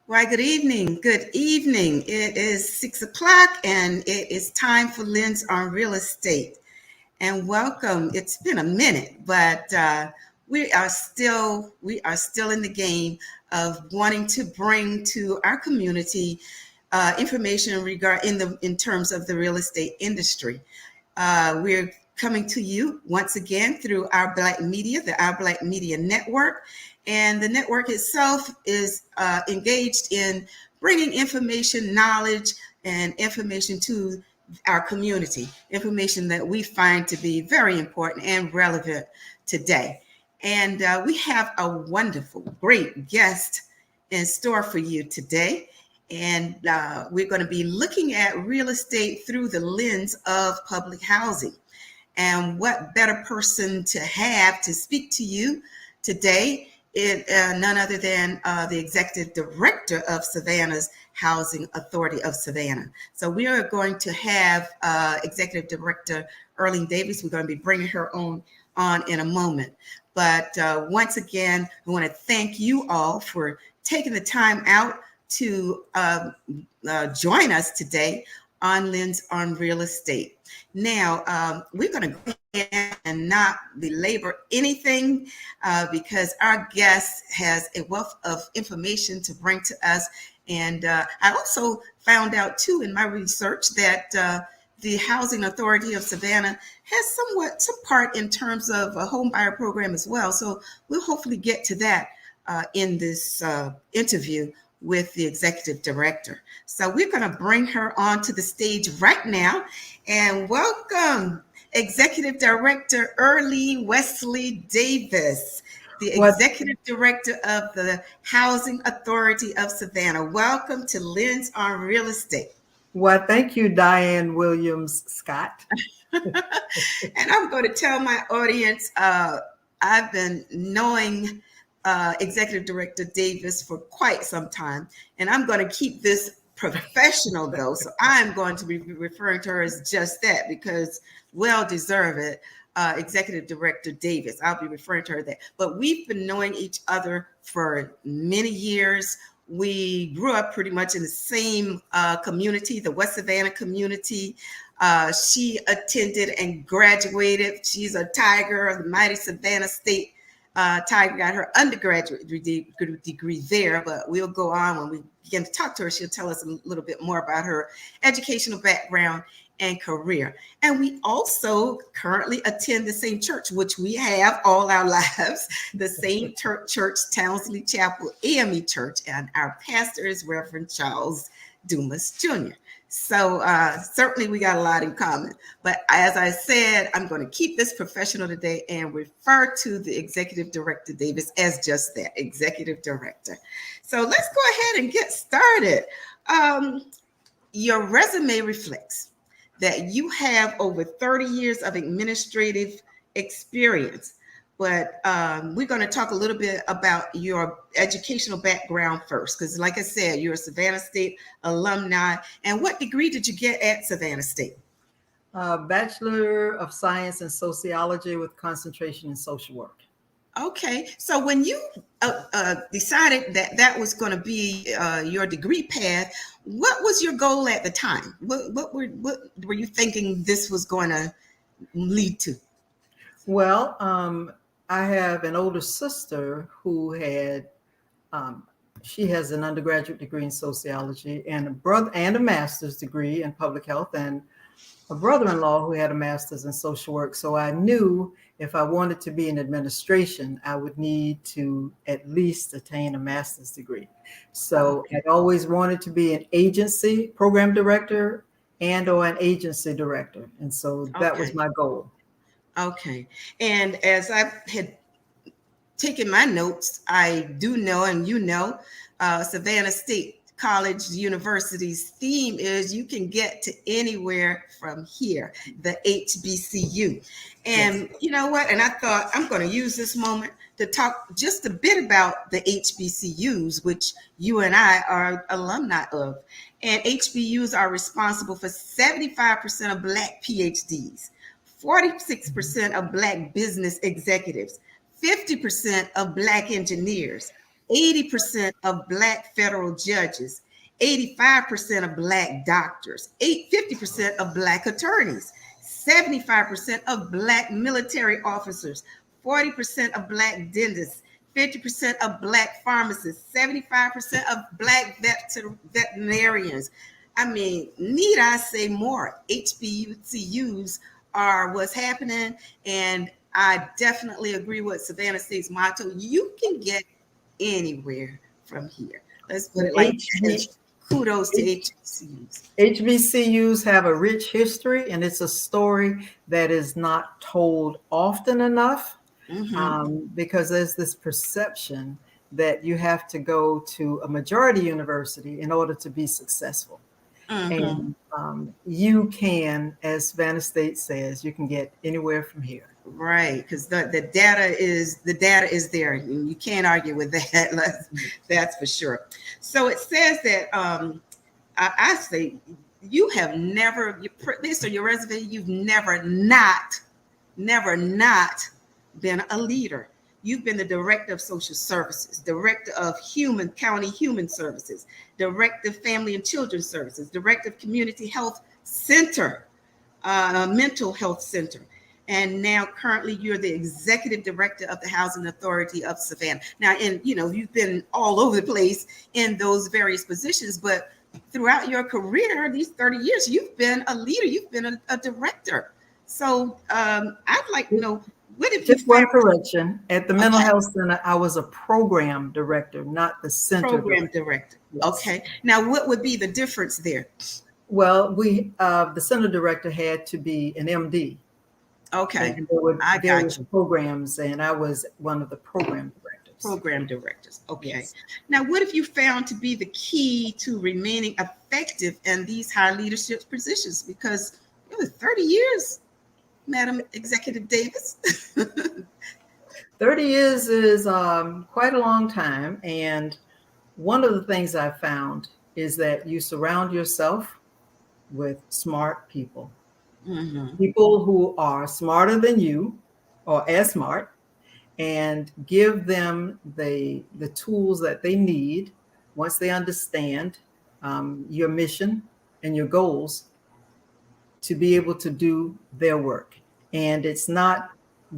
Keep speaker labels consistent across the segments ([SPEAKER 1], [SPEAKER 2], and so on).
[SPEAKER 1] Why, good evening. Good evening. It is 6 o'clock and it is time for Lens on Real Estate. And welcome. It's been a minute, but we are still in the game of wanting to bring to our community information in terms of the real estate industry. We're coming to you once again through Our Black Media, the Our Black Media Network. And the network itself is engaged in bringing information, knowledge, and information to our community, information that we find to be very important and relevant today. And we have a wonderful, great guest in store for you today. And we're going to be looking at real estate through the lens of public housing. And what better person to have to speak to you today? None other than the Executive Director of Savannah's Housing Authority of Savannah. So we are going to have Executive Director Earline Davis. We're going to be bringing her on in a moment. But once again, I want to thank you all for taking the time out to join us today on Lens on Real Estate. Now, we're going to go ahead and not belabor anything because our guest has a wealth of information to bring to us. And I also found out, too, in my research that the Housing Authority of Savannah has some part in terms of a home buyer program as well. So we'll hopefully get to that in this interview with the executive director. So we're going to bring her onto the stage right now and welcome Executive Director Earline Wesley Davis, the Executive Director of the Housing Authority of Savannah. Welcome to Lens on Real Estate.
[SPEAKER 2] Well, thank you, Diann Williams Scott.
[SPEAKER 1] And I'm going to tell my audience, I've been knowing Executive Director Davis for quite some time, and I'm going to keep this professional though. So I'm going to be referring to her as just that because well deserved. Executive Director Davis, I'll be referring to her that. But we've been knowing each other for many years. We grew up pretty much in the same community, the West Savannah community. She attended and graduated. She's a Tiger of the mighty Savannah State. Tiger got her undergraduate degree there, but we'll go on when we begin to talk to her. She'll tell us a little bit more about her educational background and career. And we also currently attend the same church, which we have all our lives, the same church, Townsley Chapel AME Church, and our pastor is Reverend Charles Dumas Jr. So certainly we got a lot in common. But as I said, I'm going to keep this professional today and refer to the Executive Director Davis as just that, Executive Director. So let's go ahead and get started. Your resume reflects that you have over 30 years of administrative experience. But we're going to talk a little bit about your educational background first, because like I said, you're a Savannah State alumni. And what degree did you get at Savannah State?
[SPEAKER 2] Bachelor of Science in Sociology with concentration in social work.
[SPEAKER 1] Okay, so when you decided that that was going to be your degree path, what was your goal at the time? What were you thinking this was going to lead to?
[SPEAKER 2] Well, I have an older sister who had, she has an undergraduate degree in sociology and a brother and a master's degree in public health, and a brother-in-law who had a master's in social work. So I knew if I wanted to be in administration, I would need to at least attain a master's degree. So I'd always wanted to be an agency program director and or an agency director. And so that was my goal.
[SPEAKER 1] Okay. And as I had taken my notes, I do know, and you know, Savannah State College University's theme is you can get to anywhere from here, the HBCU. And you know what? And I thought I'm going to use this moment to talk just a bit about the HBCUs, which you and I are alumni of. And HBCUs are responsible for 75% of Black PhDs, 46% of Black business executives, 50% of Black engineers, 80% of Black federal judges, 85% of Black doctors, 50% of Black attorneys, 75% of Black military officers, 40% of Black dentists, 50% of Black pharmacists, 75% of Black veterinarians. I mean, need I say more? HBCUs are what's happening, and I definitely agree with Savannah State's motto. You can get anywhere from here. Let's put it like that. Kudos to HBCUs.
[SPEAKER 2] HBCUs have a rich history, and it's a story that is not told often enough, because there's this perception that you have to go to a majority university in order to be successful. And you can, as Savannah State says, you can get anywhere from here.
[SPEAKER 1] Right, because the data is there, and you can't argue with that. That's for sure. So it says that I say you have never, based on your resume, you've never not been a leader. You've been the director of social services, director of county human services, director of family and children's services, director of community health center, mental health center. And now currently you're the executive director of the Housing Authority of Savannah. Now, you've been all over the place in those various positions, but throughout your career, these 30 years, you've been a leader, you've been a director. So I'd like to know, what if
[SPEAKER 2] just one correction. At the mental health center, I was a program director, not the center
[SPEAKER 1] program director. Yes. Okay. Now, what would be the difference there?
[SPEAKER 2] Well, the center director had to be an MD.
[SPEAKER 1] Okay.
[SPEAKER 2] And there were various programs, and I was one of the program directors.
[SPEAKER 1] Program directors. Okay. Yes. Now, what have you found to be the key to remaining effective in these high leadership positions? Because it was 30 years, Madam Executive Davis.
[SPEAKER 2] 30 years is quite a long time. And one of the things I found is that you surround yourself with smart people. People who are smarter than you or as smart, and give them the tools that they need once they understand your mission and your goals to be able to do their work. And it's not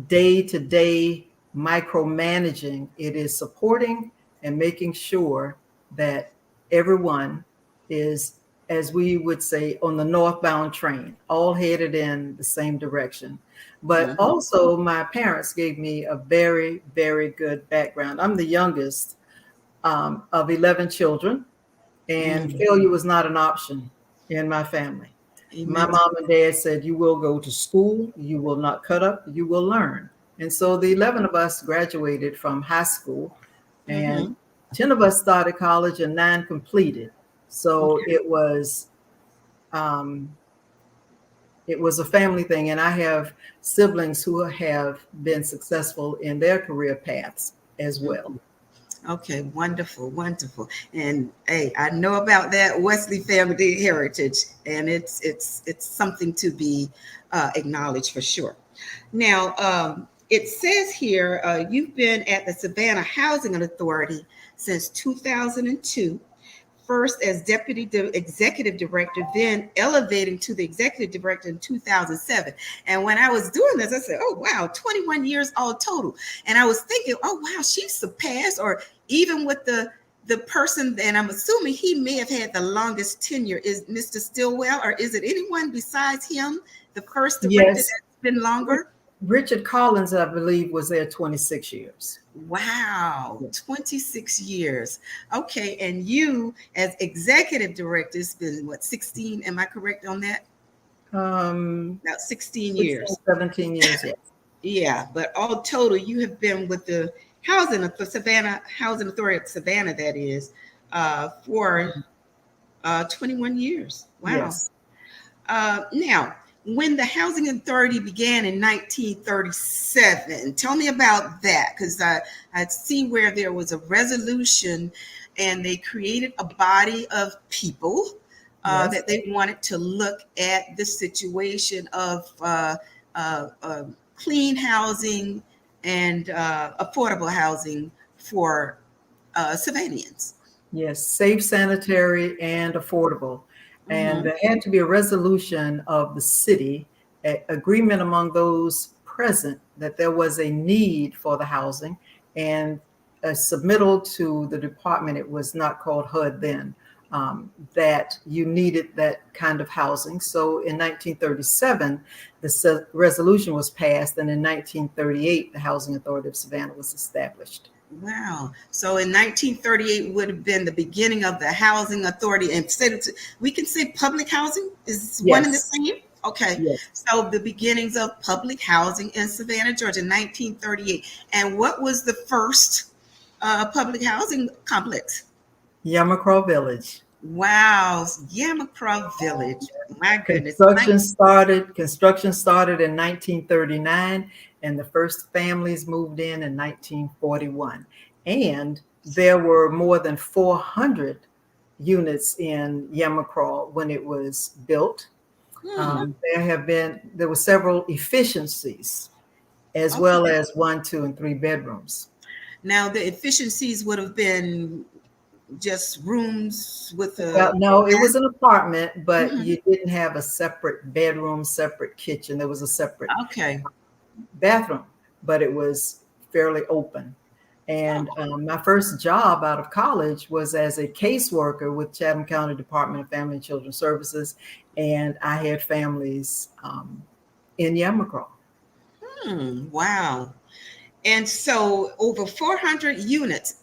[SPEAKER 2] day-to-day micromanaging. It is supporting and making sure that everyone is, as we would say, on the northbound train, all headed in the same direction. But also my parents gave me a very, very good background. I'm the youngest of 11 children, and failure was not an option in my family. My
[SPEAKER 1] Amen.
[SPEAKER 2] mom and dad said, you will go to school, you will not cut up, you will learn. And so the 11 of us graduated from high school, and
[SPEAKER 1] Mm-hmm.
[SPEAKER 2] 10 of us started college and 9 completed. So
[SPEAKER 1] Okay.
[SPEAKER 2] um, it was a family thing. And I have siblings who have been successful in their career paths as well.
[SPEAKER 1] Okay, wonderful, wonderful. And hey, I know about that Wesley family heritage, and it's something to be acknowledged for sure. Now, it says here you've been at the Savannah Housing Authority since 2002, first as executive director, then elevating to the executive director in 2007. And when I was doing this, I said, oh, wow, 21 years all total. And I was thinking, oh, wow, she surpassed, or even with the person, and I'm assuming he may have had the longest tenure, is Mr. Stillwell, or is it anyone besides him, the first director
[SPEAKER 2] Yes.
[SPEAKER 1] that's been longer?
[SPEAKER 2] Richard Collins, I believe, was there 26 years.
[SPEAKER 1] Wow, 26 years. Okay, and you as executive director, it's been what, 16? Am I correct on that? About 16
[SPEAKER 2] 16,
[SPEAKER 1] years.
[SPEAKER 2] 17 years, yes.
[SPEAKER 1] Yeah, but all total, you have been with the Savannah Housing Authority of Savannah, that is, for 21 years. Wow.
[SPEAKER 2] Yes.
[SPEAKER 1] Now, when the Housing Authority began in 1937, tell me about that, because I see where there was a resolution and they created a body of people
[SPEAKER 2] Yes.
[SPEAKER 1] that they wanted to look at the situation of clean housing and affordable housing for Savannahans.
[SPEAKER 2] Yes, safe, sanitary, and affordable. And
[SPEAKER 1] Mm-hmm.
[SPEAKER 2] there had to be a resolution of the city, agreement among those present that there was a need for the housing, and a submittal to the department, it was not called HUD then, that you needed that kind of housing. So in 1937, the resolution was passed, and in 1938, the Housing Authority of Savannah was established.
[SPEAKER 1] Wow. So in 1938 would have been the beginning of the housing authority. And we can say public housing is one and the
[SPEAKER 2] Yes.
[SPEAKER 1] same. Okay.
[SPEAKER 2] Yes.
[SPEAKER 1] So the beginnings of public housing in Savannah, Georgia, 1938. And what was the first public housing complex?
[SPEAKER 2] Yamacraw Village.
[SPEAKER 1] Wow. Yamacraw Village. My goodness.
[SPEAKER 2] Construction started in 1939, and the first families moved in 1941. And there were more than 400 units in Yamacraw when it was built.
[SPEAKER 1] Hmm.
[SPEAKER 2] There were several efficiencies, as well
[SPEAKER 1] Okay.
[SPEAKER 2] as 1, 2, and 3 bedrooms.
[SPEAKER 1] Now the efficiencies would have been just rooms with
[SPEAKER 2] Well,
[SPEAKER 1] a
[SPEAKER 2] no, it was an apartment, but
[SPEAKER 1] Mhm.
[SPEAKER 2] you didn't have a separate bedroom, separate kitchen. There was a separate
[SPEAKER 1] Okay.
[SPEAKER 2] bathroom, but it was fairly open. And
[SPEAKER 1] Oh,
[SPEAKER 2] my first job out of college was as a caseworker with Chatham County Department of Family and Children Services, and I had families in Yamacraw.
[SPEAKER 1] wow. And so over 400 units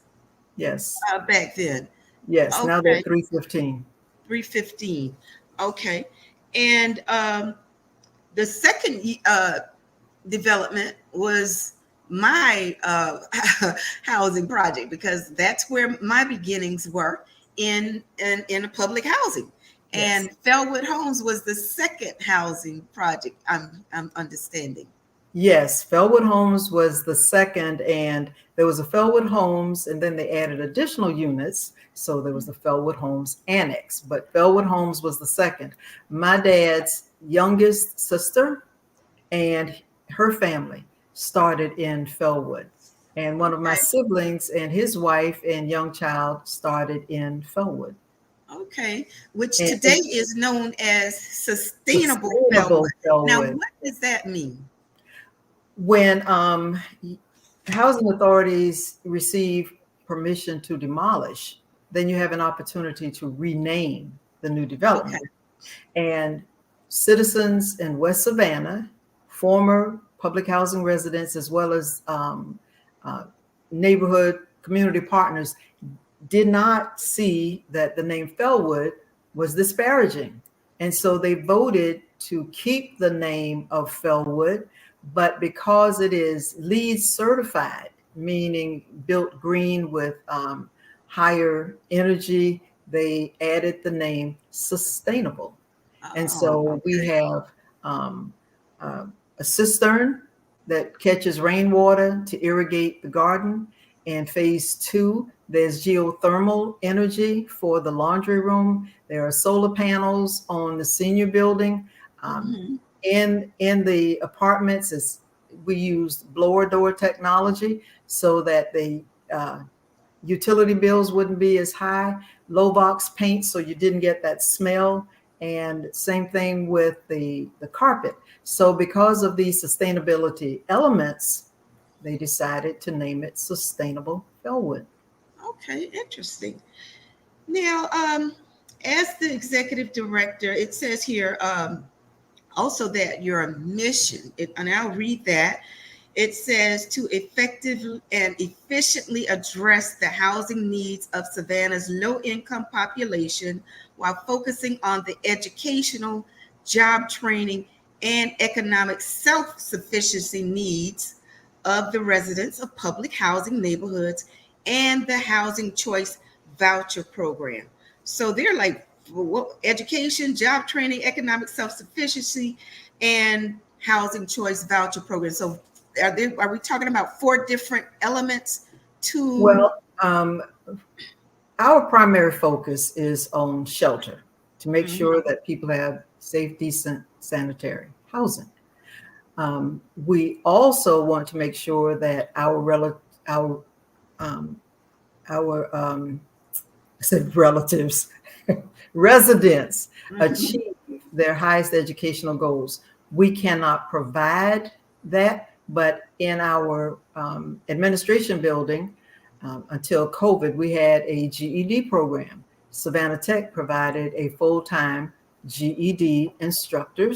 [SPEAKER 2] Yes,
[SPEAKER 1] back then.
[SPEAKER 2] yes. Now they're
[SPEAKER 1] Okay,
[SPEAKER 2] 315.
[SPEAKER 1] 315. Okay. And the second development was my housing project, because that's where my beginnings were in a public housing.
[SPEAKER 2] Yes.
[SPEAKER 1] And Fellwood Homes was the second housing project, I'm understanding.
[SPEAKER 2] Yes, Fellwood Homes was the second, and there was a Fellwood Homes, and then they added additional units. So there was the Fellwood Homes Annex, but Fellwood Homes was the second. My dad's youngest sister and her family started in Fellwood. And one of my
[SPEAKER 1] Okay.
[SPEAKER 2] siblings and his wife and young child started in Fellwood.
[SPEAKER 1] Okay, which
[SPEAKER 2] And
[SPEAKER 1] today is known as Sustainable
[SPEAKER 2] sustainable
[SPEAKER 1] Bellwood. Now,
[SPEAKER 2] Fellwood.
[SPEAKER 1] what does that mean?
[SPEAKER 2] When housing authorities receive permission to demolish, then you have an opportunity to rename the new
[SPEAKER 1] Okay.
[SPEAKER 2] development. And citizens in West Savannah, former public housing residents, as well as uh, neighborhood community partners, did not see that the name Fellwood was disparaging. And so they voted to keep the name of Fellwood, but because it is LEED certified, meaning built green with higher energy, they added the name Sustainable. And
[SPEAKER 1] Oh,
[SPEAKER 2] so we
[SPEAKER 1] okay.
[SPEAKER 2] have um, a cistern that catches rainwater to irrigate the garden. And phase two, there's geothermal energy for the laundry room. There are solar panels on the senior building. Um,
[SPEAKER 1] Mhm.
[SPEAKER 2] in the apartments, we used blower door technology so that the utility bills wouldn't be as high. Low box paint, so you didn't get that smell. And same thing with the carpet. So because of these sustainability elements, they decided to name it Sustainable Bellwood.
[SPEAKER 1] Okay, interesting. Now, as the executive director, it says here also that your mission, and I'll read that. It says to effectively and efficiently address the housing needs of Savannah's low income population while focusing on the educational, job training, and economic self sufficiency needs of the residents of public housing neighborhoods and the Housing Choice Voucher Program. So they're like education, job training, economic self sufficiency, and Housing Choice Voucher Program. So are we talking about four different elements to?
[SPEAKER 2] Well, our primary focus is on shelter to make
[SPEAKER 1] Mhm.
[SPEAKER 2] sure that people have safe, decent, sanitary housing. We also want to make sure that our um, our I said relatives, residents
[SPEAKER 1] Mhm.
[SPEAKER 2] achieve their highest educational goals. We cannot provide that, but in our administration building, until COVID, we had a GED program. Savannah Tech provided a full-time GED instructor,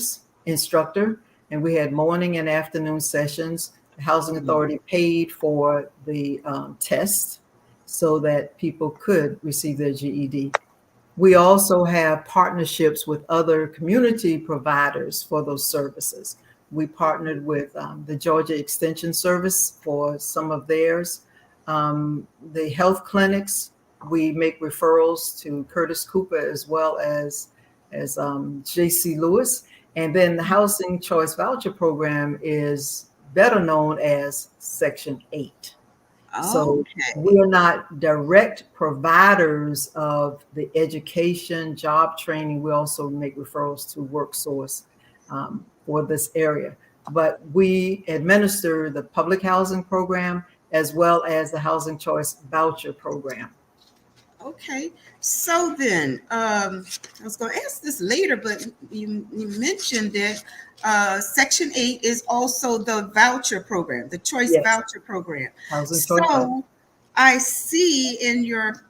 [SPEAKER 2] and we had morning and afternoon sessions. The Housing Authority paid for the test so that people could receive their GED. We also have partnerships with other community providers for those services. We partnered with the Georgia Extension Service for some of theirs. The health clinics, we make referrals to Curtis Cooper as well as J.C. Lewis. And then the Housing Choice Voucher Program is better known as Section 8. So
[SPEAKER 1] Okay.
[SPEAKER 2] we are not direct providers of the education, job training. We also make referrals to WorkSource for this area. But we administer the public housing program as well as the Housing Choice Voucher Program.
[SPEAKER 1] Okay. So then, I was going to ask this later, but you mentioned it. Section 8 is also the voucher program, the choice
[SPEAKER 2] Yes,
[SPEAKER 1] voucher program.
[SPEAKER 2] Housing Choice Voucher.
[SPEAKER 1] So I see in your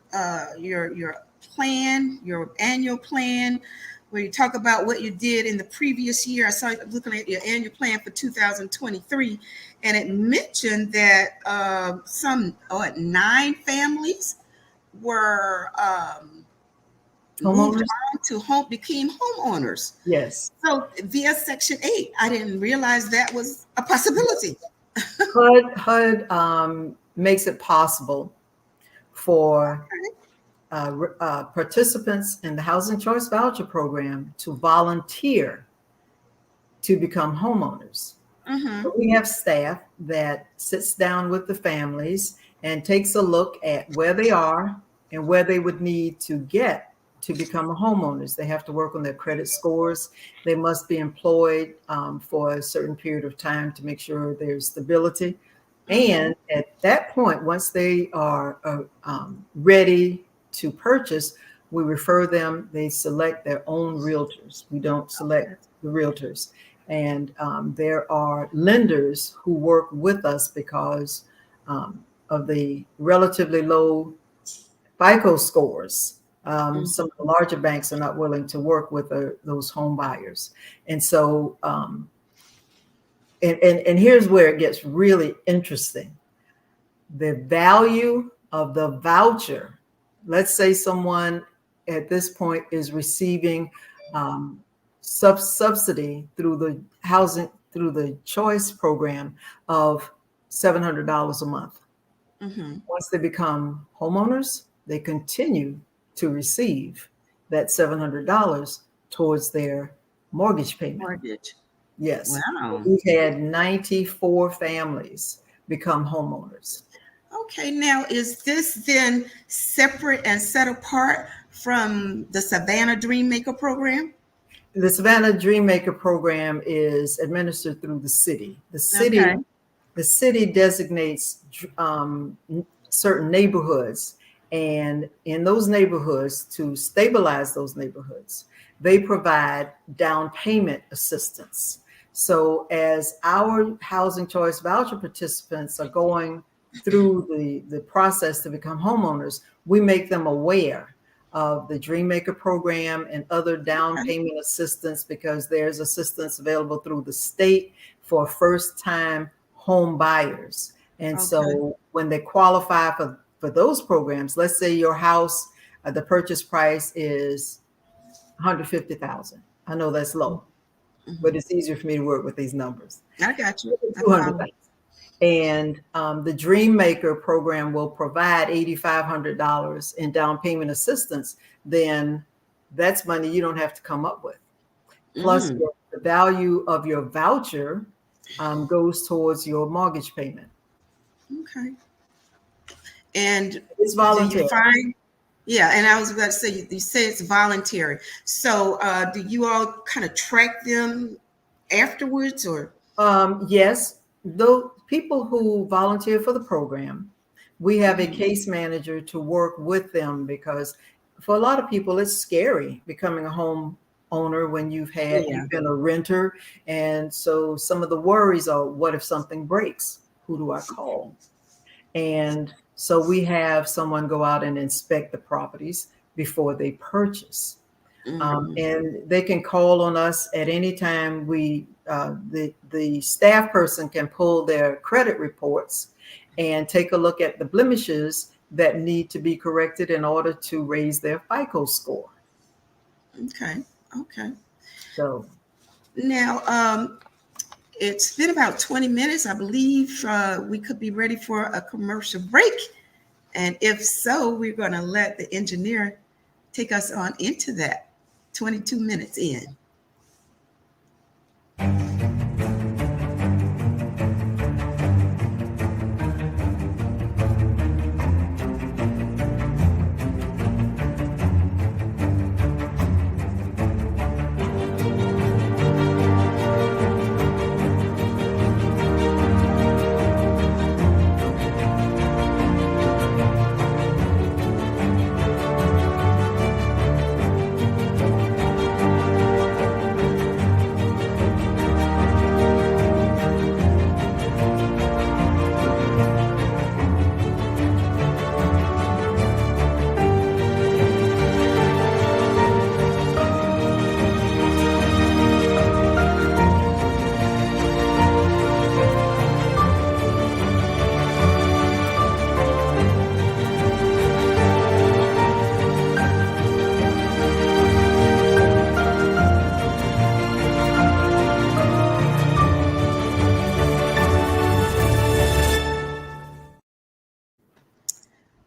[SPEAKER 1] plan, your annual plan, where you talk about what you did in the previous year. I saw you looking at your annual plan for 2023, and it mentioned that some 9 families were moved
[SPEAKER 2] Homeowners?
[SPEAKER 1] on to home, became homeowners.
[SPEAKER 2] Yes.
[SPEAKER 1] So via Section 8, I didn't realize that was a possibility.
[SPEAKER 2] HUD makes it possible for
[SPEAKER 1] Okay.
[SPEAKER 2] participants in the Housing Choice Voucher Program to volunteer to become homeowners.
[SPEAKER 1] Mm-hmm.
[SPEAKER 2] So we have staff that sits down with the families and takes a look at where they are and where they would need to get to become homeowners. They have to work on their credit scores. They must be employed for a certain period of time to make sure there's stability.
[SPEAKER 1] Mm-hmm.
[SPEAKER 2] And at that point, once they are ready to purchase, we refer them, they select their own realtors. We don't select the realtors. And there are lenders who work with us because of the relatively low FICO scores. Some of the larger banks are not willing to work with those home buyers. And so, and here's where it gets really interesting. The value of the voucher, let's say someone at this point is receiving subsidy through the choice program of $700 a month.
[SPEAKER 1] Mm-hmm.
[SPEAKER 2] Once they become homeowners, they continue to receive that $700 towards their mortgage payment.
[SPEAKER 1] Mortgage.
[SPEAKER 2] Yes.
[SPEAKER 1] Wow.
[SPEAKER 2] We've had 94 families become homeowners.
[SPEAKER 1] Okay, now is this then separate and set apart from the Savannah Dreammaker program?
[SPEAKER 2] The Savannah Dreammaker program is administered through the city.
[SPEAKER 1] Okay.
[SPEAKER 2] The city designates certain neighborhoods, and in those neighborhoods, to stabilize those neighborhoods, they provide down payment assistance. So as our housing choice voucher participants are going through the process to become homeowners, we make them aware of the Dreammaker program and other down payment assistance, because there's assistance available through the state for first-time home buyers. And so when they qualify for those programs, let's say your house, the purchase price is $150,000. I know that's low, but it's easier for me to work with these numbers.
[SPEAKER 1] I got you.
[SPEAKER 2] $200,000. And the Dreammaker program will provide $8,500 in down payment assistance. Then that's money you don't have to come up with. Plus, the value of your voucher goes towards your mortgage payment.
[SPEAKER 1] Okay. And
[SPEAKER 2] it's voluntary.
[SPEAKER 1] And I was about to say, you say it's voluntary. So do you all kind of track them afterwards, or?
[SPEAKER 2] Yes. Those people who volunteer for the program, we have a case manager to work with them, because for a lot of people, it's scary becoming a home owner when you've been a renter. And so some of the worries are, what if something breaks? Who do I call? And so we have someone go out and inspect the properties before they purchase. And they can call on us at any time. The staff person can pull their credit reports and take a look at the blemishes that need to be corrected in order to raise their FICO score.
[SPEAKER 1] Okay.
[SPEAKER 2] So
[SPEAKER 1] now it's been about 20 minutes. I believe we could be ready for a commercial break. And if so, we're going to let the engineer take us on into that. 22 minutes in.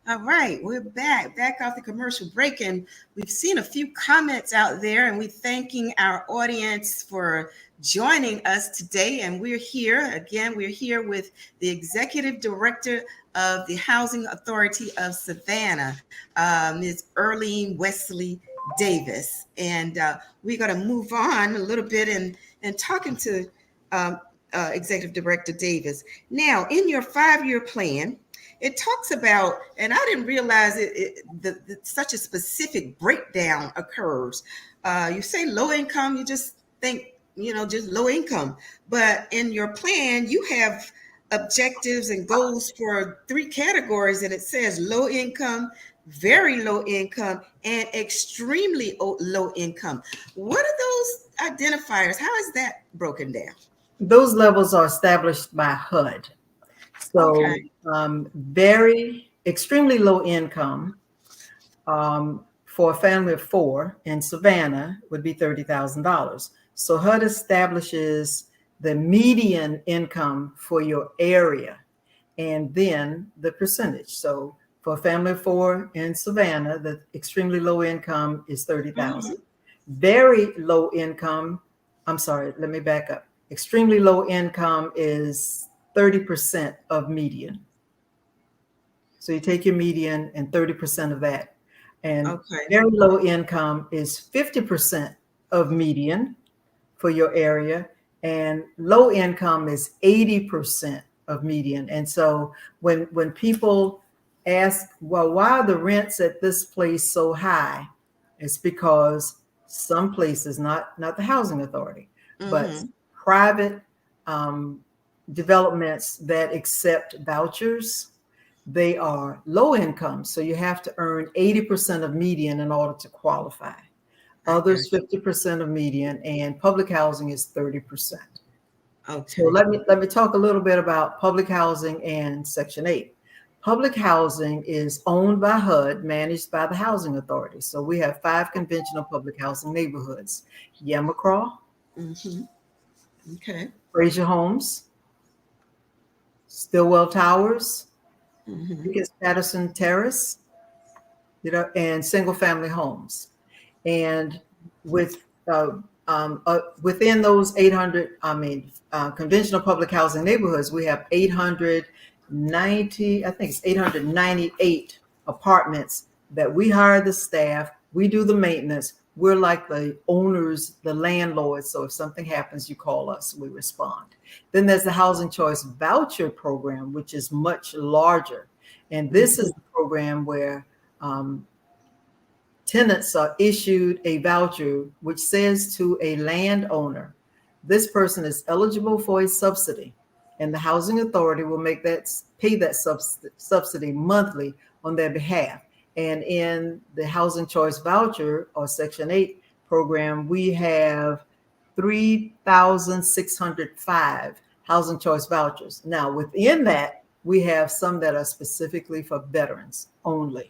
[SPEAKER 1] All right, we're back off the commercial break, and we've seen a few comments out there, and we're thanking our audience for joining us today. And we're here with the Executive Director of the Housing Authority of Savannah, Ms. Earline Wesley Davis. And we're going to move on a little bit and talking to Executive Director Davis. Now, in your 5-year plan, it talks about, and I didn't realize such a specific breakdown occurs. You say low income, you just think, just low income. But in your plan, you have objectives and goals for 3 categories, and it says low income, very low income, and extremely low income. What are those identifiers? How is that broken down?
[SPEAKER 2] Those levels are established by HUD. So very extremely low income for a family of 4 in Savannah would be $30,000. So HUD establishes the median income for your area and then the percentage. So for a family of 4 in Savannah, the extremely low income is 30,000. Very low income, I'm sorry, let me back up. Extremely low income is 30% of median. So you take your median and 30% of that. And very low income is 50% of median for your area, and low income is 80% of median. And so when people ask, well, why are the rents at this place so high? It's because some places, not the housing authority, but private developments that accept vouchers, they are low income. So you have to earn 80% of median in order to qualify. Others 50% of median, and public housing is 30%. Okay. So let me talk a little bit about public housing and Section 8. Public housing is owned by HUD, managed by the Housing Authority. So we have 5 conventional public housing neighborhoods: Yamacraw, Fraser Homes, Stillwell Towers, Patterson Terrace, and single family homes. And with within those 800, conventional public housing neighborhoods, we have 890, I think it's 898 apartments that we hire the staff, we do the maintenance. We're like the owners, the landlords. So if something happens, you call us, we respond. Then there's the Housing Choice Voucher Program, which is much larger. And this is the program where tenants are issued a voucher which says to a landowner, this person is eligible for a subsidy, and the housing authority will pay that subsidy monthly on their behalf. And in the Housing Choice Voucher or Section 8 program, we have 3,605 Housing Choice vouchers. Now, within that, we have some that are specifically for veterans only.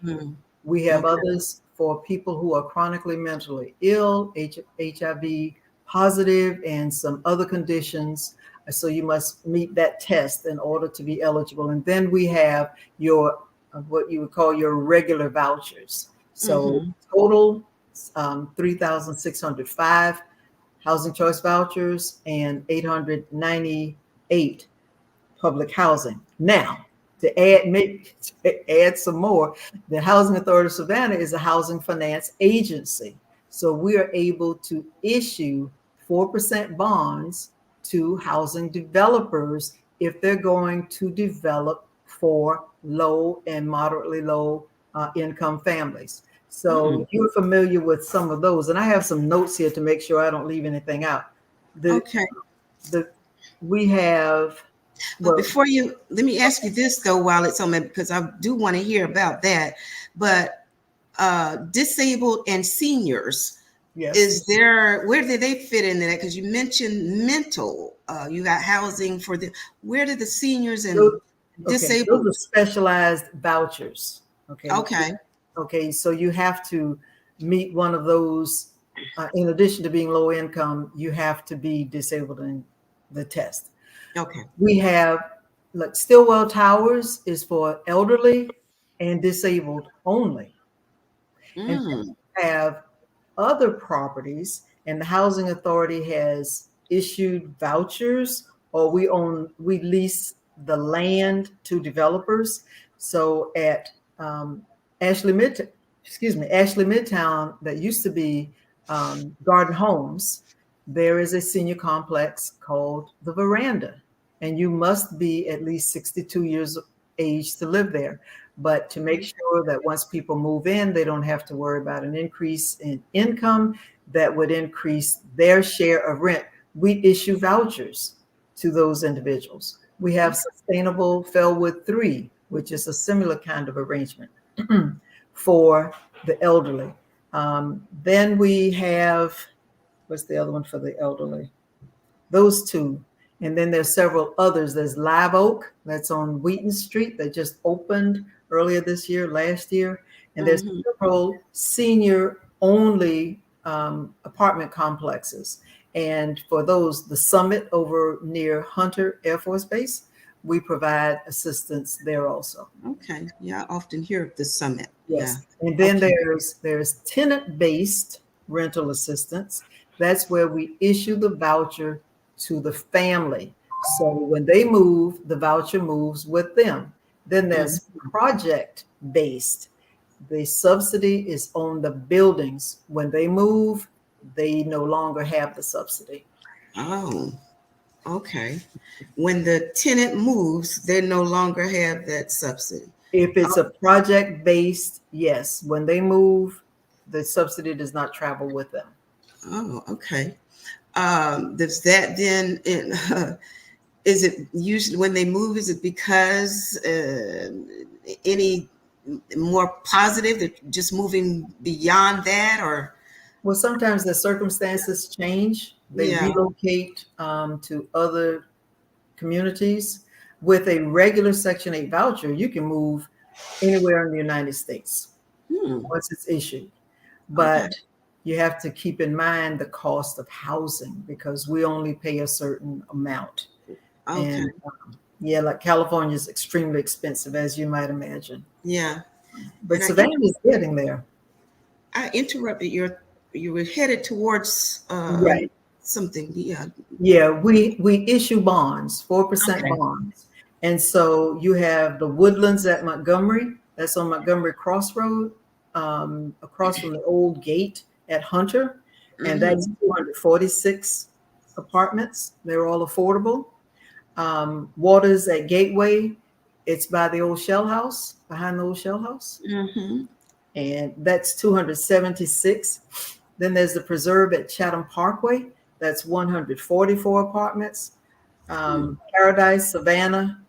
[SPEAKER 2] We have others for people who are chronically mentally ill, HIV positive, and some other conditions. So you must meet that test in order to be eligible. And then we have your what you would call your regular vouchers. So total 3,605 housing choice vouchers and 898 public housing. Now, to add some more, the Housing Authority of Savannah is a housing finance agency. So we are able to issue 4% bonds to housing developers if they're going to develop for low and moderately low income families. So you're familiar with some of those. And I have some notes here to make sure I don't leave anything out. We have...
[SPEAKER 1] But before let me ask you this though, while it's on me, because I do want to hear about that. But disabled and seniors, where do they fit into that? Because you mentioned mental, you got housing for where do the seniors and disabled?
[SPEAKER 2] Those are specialized vouchers. Okay. So you have to meet one of those. In addition to being low income, you have to be disabled in the test. We have Stillwell Towers is for elderly and disabled only. And we have other properties, and the housing authority has issued vouchers, or we lease the land to developers. So at Ashley Midtown, that used to be Garden Homes, there is a senior complex called the Veranda, and you must be at least 62 years of age to live there. But to make sure that once people move in, they don't have to worry about an increase in income that would increase their share of rent, we issue vouchers to those individuals. We have Sustainable Fellwood 3, which is a similar kind of arrangement for the elderly. Then we have, what's the other one for the elderly? Those two. And then there's several others. There's Live Oak, that's on Wheaton Street, that just opened earlier this year, last year. And there's several senior-only apartment complexes. And for those, the Summit over near Hunter Air Force Base, we provide assistance there also.
[SPEAKER 1] Okay. Yeah, I often hear of the Summit.
[SPEAKER 2] Yes.
[SPEAKER 1] Yeah.
[SPEAKER 2] And then there's tenant-based rental assistance. That's where we issue the voucher to the family. So when they move, the voucher moves with them. Then there's project-based. The subsidy is on the buildings. When they move, they no longer have the subsidy.
[SPEAKER 1] Oh, okay. When the tenant moves, they no longer have that subsidy.
[SPEAKER 2] If it's a project-based, yes. When they move, the subsidy does not travel with them.
[SPEAKER 1] Oh, okay. Does that then, is it usually when they move, is it because any more positive, they're just moving beyond that, or?
[SPEAKER 2] Well, sometimes the circumstances change. They relocate to other communities. With a regular Section 8 voucher, you can move anywhere in the United States once it's issued. But you have to keep in mind the cost of housing because we only pay a certain amount.
[SPEAKER 1] Okay.
[SPEAKER 2] And like California is extremely expensive, as you might imagine.
[SPEAKER 1] Yeah.
[SPEAKER 2] But Savannah is getting there.
[SPEAKER 1] I interrupted you were headed towards
[SPEAKER 2] right.
[SPEAKER 1] Something. Yeah.
[SPEAKER 2] Yeah, we issue bonds, 4% bonds. And so you have the Woodlands at Montgomery, that's on Montgomery Crossroad, across from the old gate at Hunter. And that's 246 apartments. They're all affordable. Waters at Gateway, it's by the old Shell House, behind the old Shell House. And that's 276. Then there's the Preserve at Chatham Parkway. That's 144 apartments. Paradise, Savannah,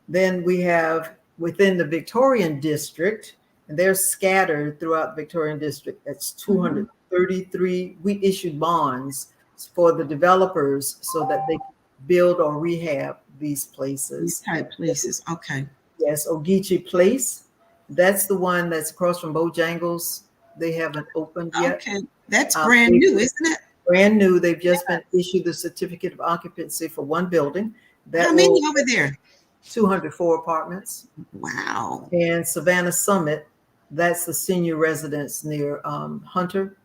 [SPEAKER 2] then we have within the Victorian district, and they're scattered throughout the Victorian district, that's 233. We issued bonds for the developers so that they can build or rehab these places.
[SPEAKER 1] These type places, okay.
[SPEAKER 2] Yes, Ogeechee Place. That's the one that's across from Bojangles. They haven't opened yet.
[SPEAKER 1] Okay, that's brand new, isn't it?
[SPEAKER 2] Brand new. They've just been issued the certificate of occupancy for one building.
[SPEAKER 1] How many over there?
[SPEAKER 2] 204 apartments.
[SPEAKER 1] Wow.
[SPEAKER 2] And Savannah Summit, that's the senior residence near Hunter.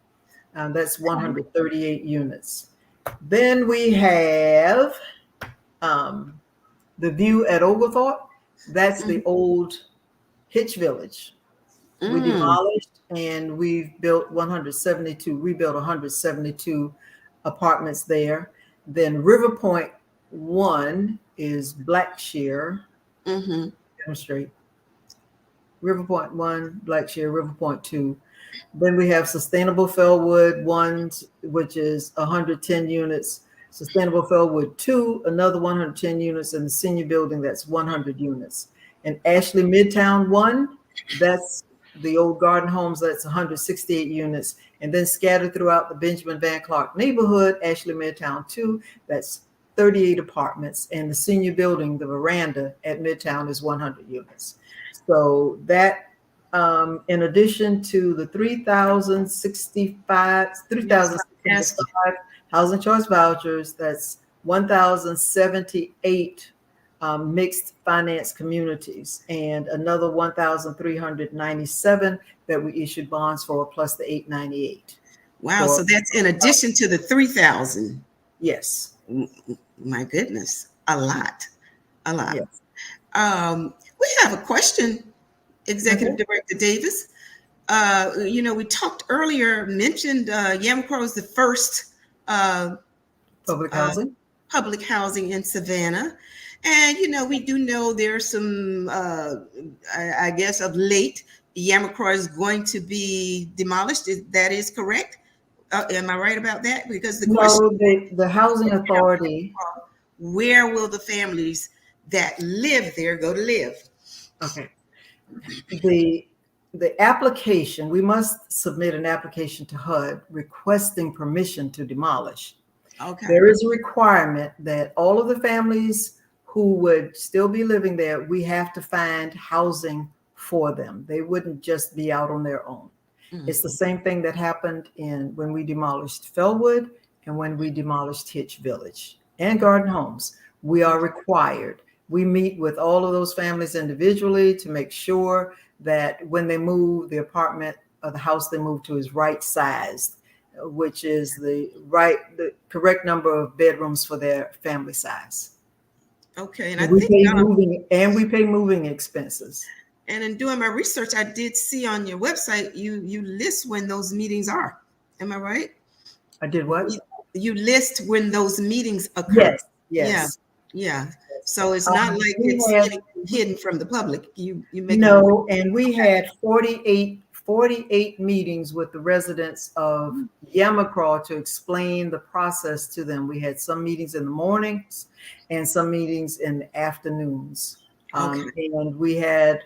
[SPEAKER 2] That's 138 units. Then we have the View at Oglethorpe. That's the old Hitch Village. We demolished and we've built 172 apartments there. Then River Point 1 is Blackshear. Demonstrate. River Point 1, Blackshear, River Point 2. Then we have Sustainable Fellwood 1, which is 110 units. Sustainable Fellwood 2, another 110 units, and the senior building, that's 100 units. And Ashley Midtown 1, that's the old Garden Homes, that's 168 units. And then scattered throughout the Benjamin Van Clark neighborhood, Ashley Midtown 2, that's 38 apartments. And the senior building, the veranda at Midtown, is 100 units. So that, in addition to the 3,065 housing choice vouchers, that's 1,078 mixed finance communities, and another 1,397 that we issued bonds for, plus the 898.
[SPEAKER 1] Wow, so that's in addition to the 3,000.
[SPEAKER 2] Yes.
[SPEAKER 1] My goodness, a lot.
[SPEAKER 2] Yes.
[SPEAKER 1] We have a question, Executive Director Davis. We talked earlier, mentioned Yamacraw is the first
[SPEAKER 2] public
[SPEAKER 1] housing in Savannah. And, we do know there's some, I guess of late, Yamacraw is going to be demolished. That is correct? Am I right about that? Because the question,
[SPEAKER 2] the housing authority.
[SPEAKER 1] Where will the families that live there go to live?
[SPEAKER 2] Okay. The application, we must submit an application to HUD requesting permission to demolish.
[SPEAKER 1] Okay.
[SPEAKER 2] There is a requirement that all of the families who would still be living there, we have to find housing for them. They wouldn't just be out on their own.
[SPEAKER 1] Mm-hmm.
[SPEAKER 2] It's the same thing that happened when we demolished Fellwood and when we demolished Hitch Village and Garden Homes. We are required. We meet with all of those families individually to make sure that when they move, the apartment or the house they move to is right sized, which is the correct number of bedrooms for their family size.
[SPEAKER 1] Okay, and
[SPEAKER 2] we pay moving expenses.
[SPEAKER 1] And in doing my research, I did see on your website you list when those meetings are. Am I right?
[SPEAKER 2] I did what?
[SPEAKER 1] You list when those meetings occur.
[SPEAKER 2] Yes.
[SPEAKER 1] Yeah. So it's not like it's hidden from the public. You make
[SPEAKER 2] and we had 48 meetings with the residents of Yamacraw to explain the process to them. We had some meetings in the mornings and some meetings in the afternoons. And we had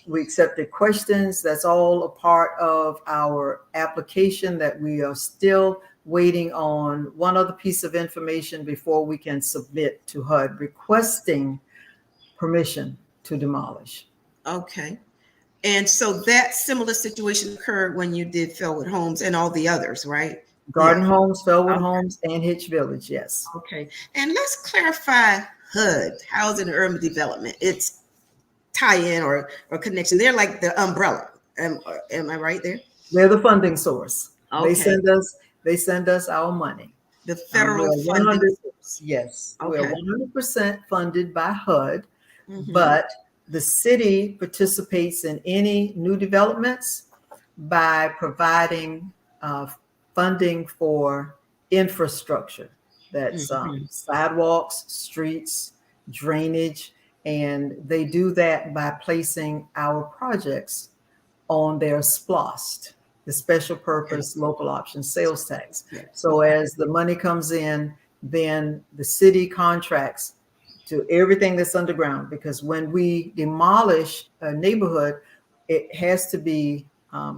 [SPEAKER 2] we accepted questions. That's all a part of our application that we are still waiting on one other piece of information before we can submit to HUD requesting permission to demolish.
[SPEAKER 1] Okay. And so that similar situation occurred when you did Fellwood Homes and all the others, right?
[SPEAKER 2] Garden Homes, Fellwood Homes, and Hitch Village, yes.
[SPEAKER 1] Okay. And let's clarify HUD, Housing and Urban Development. It's tie-in or connection. They're like the umbrella. Am I right there?
[SPEAKER 2] They're the funding source.
[SPEAKER 1] Okay.
[SPEAKER 2] They send us our money.
[SPEAKER 1] The federal funding source.
[SPEAKER 2] Yes.
[SPEAKER 1] Okay.
[SPEAKER 2] We're 100% funded by HUD, but the city participates in any new developments by providing funding for infrastructure. That's sidewalks, streets, drainage, and they do that by placing our projects on their SPLOST, the special purpose local option sales tax. So as the money comes in, then the city contracts to everything that's underground, because when we demolish a neighborhood, it has to be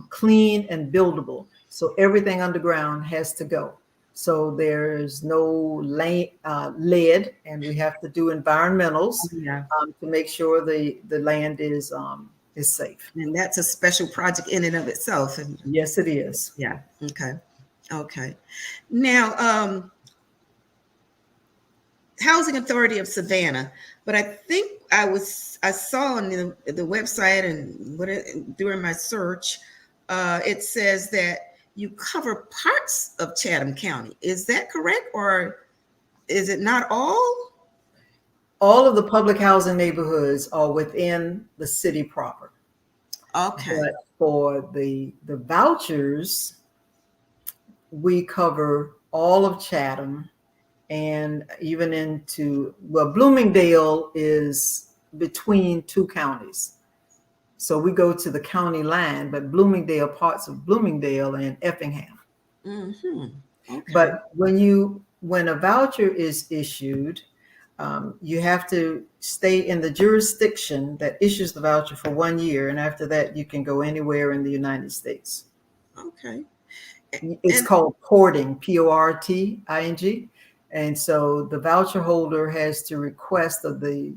[SPEAKER 2] clean and buildable. So everything underground has to go. So there's no lead, and we have to do environmentals to make sure the land is safe.
[SPEAKER 1] And that's a special project in and of itself.
[SPEAKER 2] Yes, it is.
[SPEAKER 1] Yeah. Okay. Now, Housing Authority of Savannah, but I think I saw on the website and during my search, it says that you cover parts of Chatham County. Is that correct, or is it not all?
[SPEAKER 2] All of the public housing neighborhoods are within the city proper.
[SPEAKER 1] Okay.
[SPEAKER 2] But for the vouchers, we cover all of Chatham and even into, Bloomingdale is between two counties. So we go to the county line, but Bloomingdale, parts of Bloomingdale and Effingham. Okay. But when a voucher is issued, you have to stay in the jurisdiction that issues the voucher for 1 year. And after that, you can go anywhere in the United States.
[SPEAKER 1] Okay.
[SPEAKER 2] It's called porting, Porting. And so the voucher holder has to request of the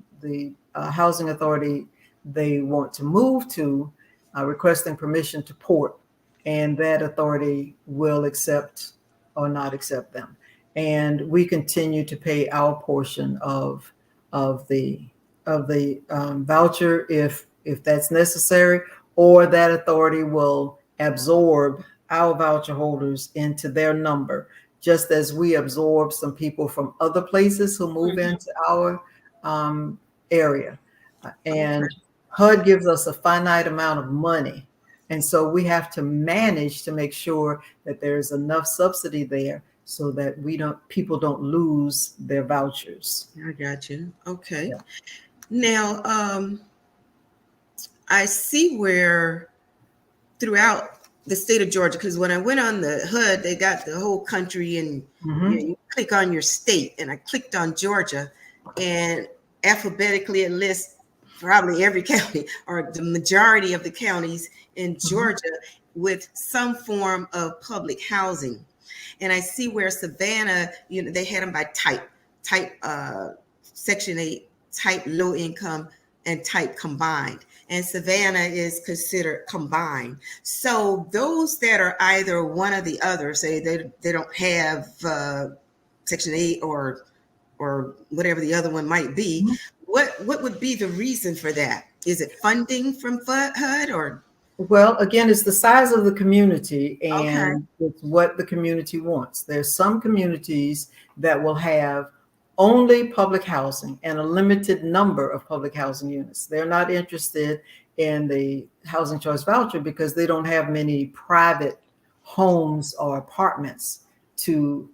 [SPEAKER 2] housing authority they want to move to, requesting permission to port, and that authority will accept or not accept them. And we continue to pay our portion of the voucher if that's necessary, or that authority will absorb our voucher holders into their number, just as we absorb some people from other places who move into our area. And HUD gives us a finite amount of money. And so we have to manage to make sure that there's enough subsidy there so that people don't lose their vouchers.
[SPEAKER 1] I got you. Okay. Yeah. Now, I see where throughout the state of Georgia, because when I went on the HUD, they got the whole country, and you click on your state, and I clicked on Georgia, and alphabetically it lists probably every county or the majority of the counties in Georgia with some form of public housing. And I see where Savannah, they had them by type Section 8, type low income, and type combined. And Savannah is considered combined. So those that are either one or the other, say they don't have Section 8 or whatever the other one might be, what would be the reason for that? Is it funding from HUD or?
[SPEAKER 2] Well, again, it's the size of the community
[SPEAKER 1] Okay.
[SPEAKER 2] and it's what the community wants. There's some communities that will have only public housing and a limited number of public housing units. They're not interested in the housing choice voucher because they don't have many private homes or apartments to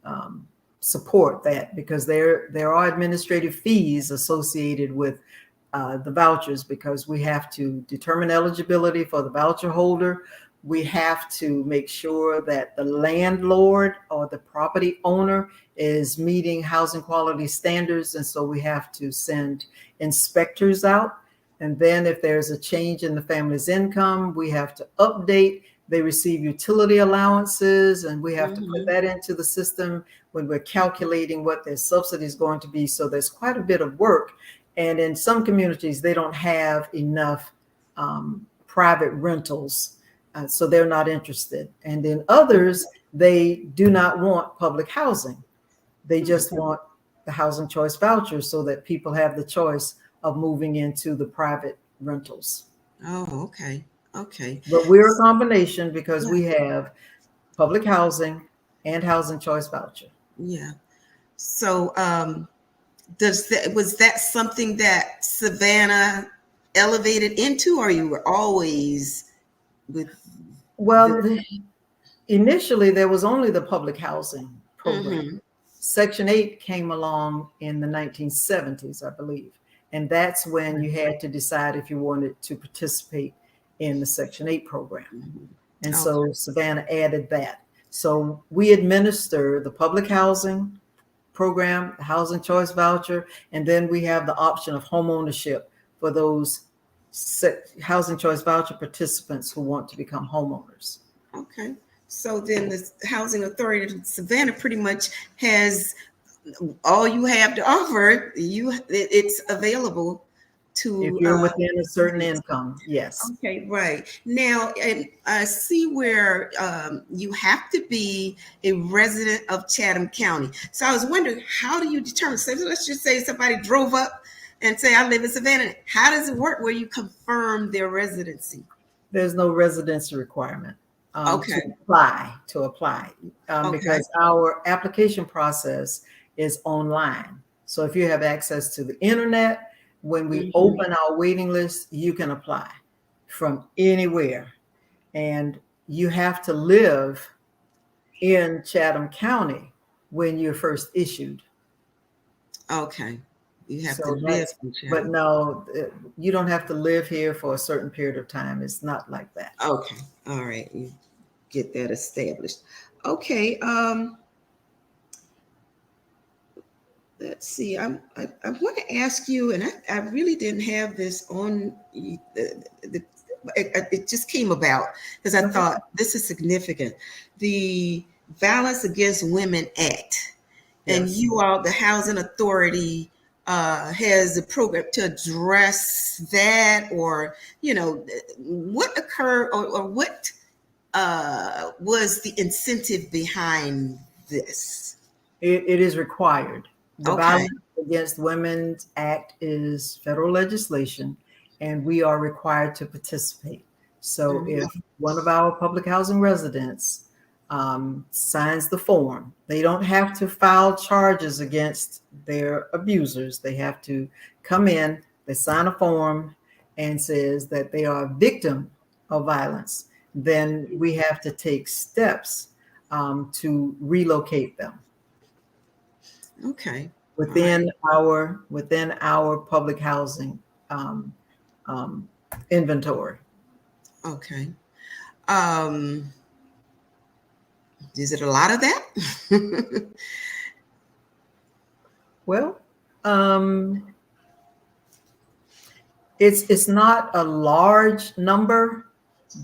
[SPEAKER 2] support that, because there are administrative fees associated with the vouchers, because we have to determine eligibility for the voucher holder. We have to make sure that the landlord or the property owner is meeting housing quality standards. And so we have to send inspectors out. And then if there's a change in the family's income, we have to update. They receive utility allowances, and we have to put that into the system when we're calculating what their subsidy is going to be. So there's quite a bit of work. And in some communities, they don't have enough private rentals, so they're not interested. And in others, they do not want public housing. They just want the housing choice voucher so that people have the choice of moving into the private rentals.
[SPEAKER 1] Oh, okay. Okay.
[SPEAKER 2] But we're a combination because we have public housing and housing choice voucher.
[SPEAKER 1] Yeah. So was that something that Savannah elevated into, or you were always with?
[SPEAKER 2] Well, initially there was only the public housing program. Section 8 came along in the 1970s, I believe. And that's when you had to decide if you wanted to participate in the Section 8 program. And so Savannah added that. So we administer the public housing program, the housing choice voucher, and then we have the option of home ownership for those housing choice voucher participants who want to become homeowners.
[SPEAKER 1] Okay. So then the Housing Authority of Savannah pretty much has all you have to offer. It's available to,
[SPEAKER 2] if you're within a certain income. Yes.
[SPEAKER 1] Okay, right. Now, and I see where you have to be a resident of Chatham County. So I was wondering, how do you determine? So let's just say somebody drove up and say, I live in Savannah. How does it work where you confirm their residency?
[SPEAKER 2] There's no residency requirement to apply because our application process is online. So if you have access to the internet, when we open our waiting list, you can apply from anywhere. And you have to live in Chatham County when you're first issued.
[SPEAKER 1] Okay. You have to live in Chatham.
[SPEAKER 2] But no, you don't have to live here for a certain period of time. It's not like that.
[SPEAKER 1] Okay. All right. You get that established. Okay. Let's see. I want to ask you, and I really didn't have this on. It just came about because I thought this is significant. The Violence Against Women Act, and you all, the Housing Authority, has a program to address that, or what occurred, or what was the incentive behind this?
[SPEAKER 2] It is required. The Violence Against Women's Act is federal legislation, and we are required to participate. So if one of our public housing residents signs the form, they don't have to file charges against their abusers. They have to come in, they sign a form and says that they are a victim of violence. Then we have to take steps to relocate them.
[SPEAKER 1] Okay.
[SPEAKER 2] Within our public housing inventory.
[SPEAKER 1] Okay. Is it a lot of that?
[SPEAKER 2] Well, it's not a large number,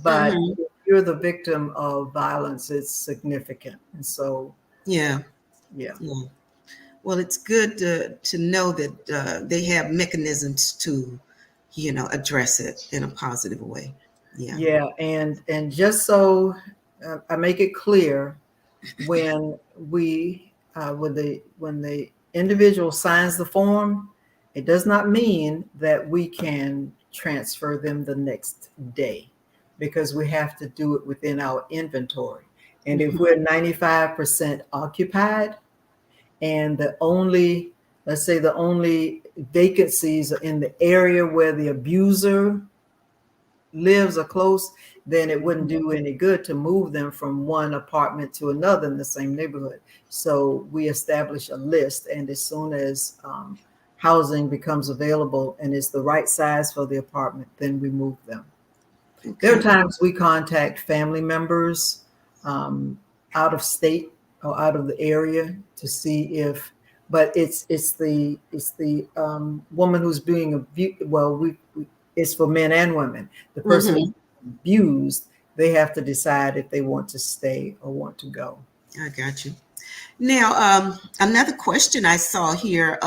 [SPEAKER 2] but if you're the victim of violence, it's significant. And so, yeah.
[SPEAKER 1] Well, it's good to know that they have mechanisms to address it in a positive way. Yeah.
[SPEAKER 2] Yeah, and just so I make it clear, when the individual signs the form, it does not mean that we can transfer them the next day, because we have to do it within our inventory. And if we're 95% occupied, and let's say the only vacancies are in the area where the abuser lives or close, then it wouldn't do any good to move them from one apartment to another in the same neighborhood. So we establish a list, and as soon as housing becomes available and it's the right size for the apartment, then we move them. Okay. There are times we contact family members out of state or out of the area to see if, but it's the woman who's being abused. Well, it's for men and women. The person who's abused, they have to decide if they want to stay or want to go.
[SPEAKER 1] I got you. Now, another question I saw here,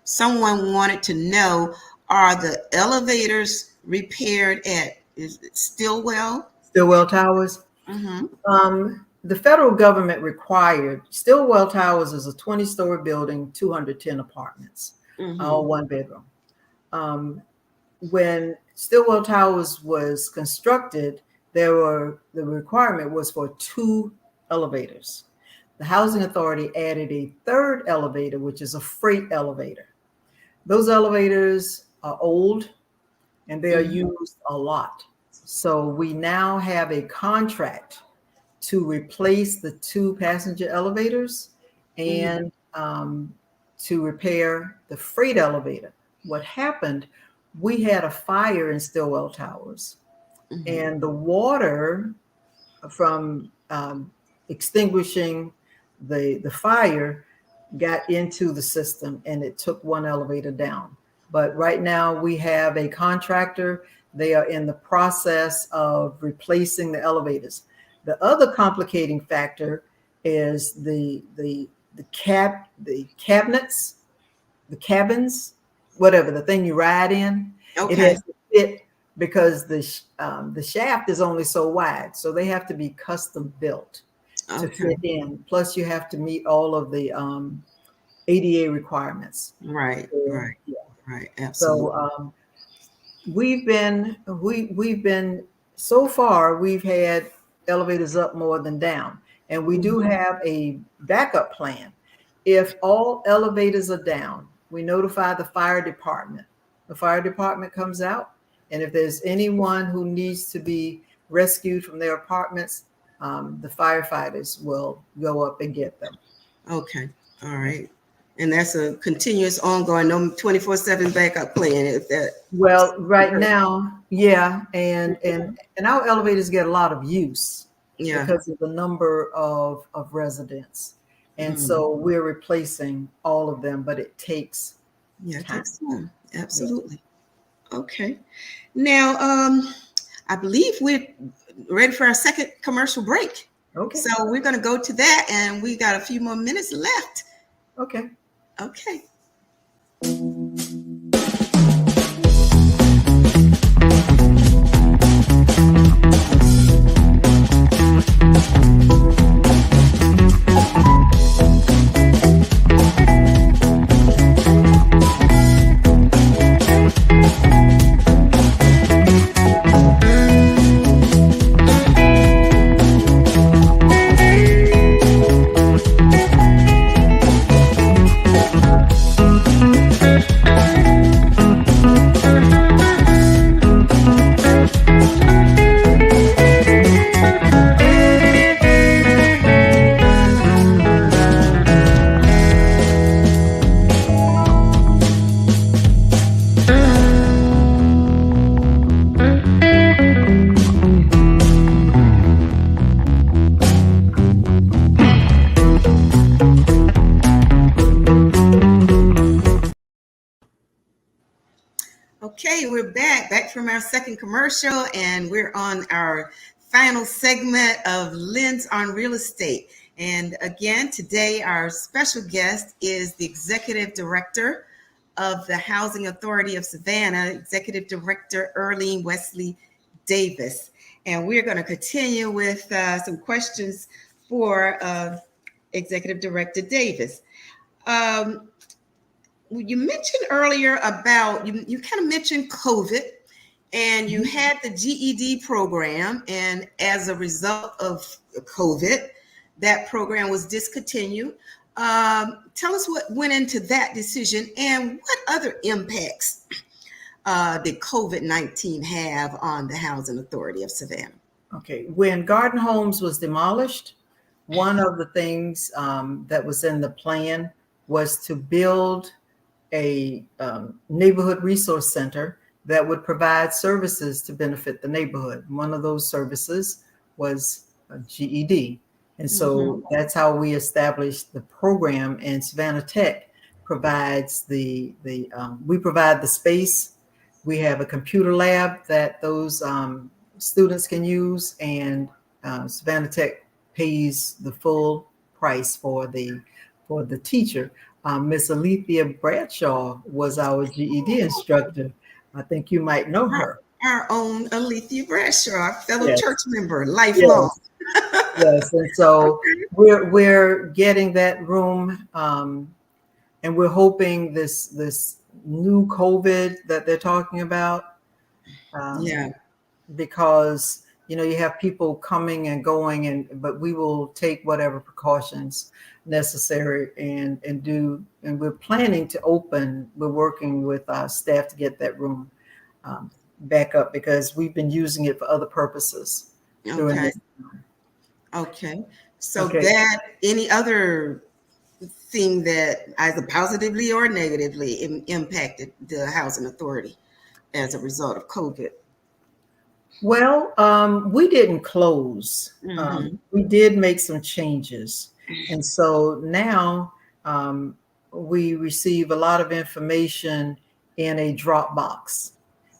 [SPEAKER 1] someone wanted to know, are the elevators repaired at Stillwell
[SPEAKER 2] Towers? The federal government required, Stillwell Towers is a 20-story building, 210 apartments, all one bedroom. When Stillwell Towers was constructed, the requirement was for 2 elevators. The Housing Authority added a 3rd elevator, which is a freight elevator. Those elevators are old and they are used a lot. So we now have a contract to replace the 2 passenger elevators and to repair the freight elevator. What happened, we had a fire in Stillwell Towers, and the water from extinguishing the fire got into the system, and it took 1 elevator down. But right now we have a contractor. They are in the process of replacing the elevators. The other complicating factor is the cabinets, the cabins, whatever, the thing you ride in. Okay. It has to fit, because the shaft is only so wide, so they have to be custom built to fit in. Plus, you have to meet all of the ADA requirements.
[SPEAKER 1] Right. Absolutely.
[SPEAKER 2] So we've been so far, we've had elevators up more than down, and we do have a backup plan. If all elevators are down, we notify the fire department. The fire department comes out, and if there's anyone who needs to be rescued from their apartments, the firefighters will go up and get them.
[SPEAKER 1] Okay. All right. And that's a continuous, ongoing, no 24/7 backup plan.
[SPEAKER 2] Well, right now, yeah, and our elevators get a lot of use because of the number of residents, and so we're replacing all of them, but it takes time.
[SPEAKER 1] Absolutely. Yeah. Okay. Now, I believe we're ready for our second commercial break.
[SPEAKER 2] Okay.
[SPEAKER 1] So we're going to go to that, and we got a few more minutes left.
[SPEAKER 2] Okay.
[SPEAKER 1] Okay. Okay, we're back from our second commercial, and we're on our final segment of Lens on Real Estate. And again, today our special guest is the Executive Director of the Housing Authority of Savannah, Executive Director Earline Wesley Davis. And we're going to continue with some questions for Executive Director Davis. You mentioned earlier about, you kind of mentioned COVID, and you had the GED program, and as a result of COVID, that program was discontinued. Tell us what went into that decision and what other impacts did COVID-19 have on the Housing Authority of Savannah?
[SPEAKER 2] Okay, when Garden Homes was demolished, one of the things that was in the plan was to build a neighborhood resource center that would provide services to benefit the neighborhood. One of those services was GED. And so that's how we established the program, and Savannah Tech provides we provide the space. We have a computer lab that those students can use, and Savannah Tech pays the full price for the teacher. Miss Alethea Bradshaw was our GED instructor. I think you might know her.
[SPEAKER 1] Our own Alethea Bradshaw, our fellow
[SPEAKER 2] Yes.
[SPEAKER 1] church member, lifelong.
[SPEAKER 2] Yes, and so we're getting that room, and we're hoping this new COVID that they're talking about. Because you have people coming and going, but we will take whatever precautions necessary and we're planning to open. We're working with our staff to get that room back up because we've been using it for other purposes.
[SPEAKER 1] Okay. So that any other thing that either positively or negatively impacted the Housing Authority as a result of COVID?
[SPEAKER 2] Well, we didn't close. We did make some changes. And so now we receive a lot of information in a Dropbox.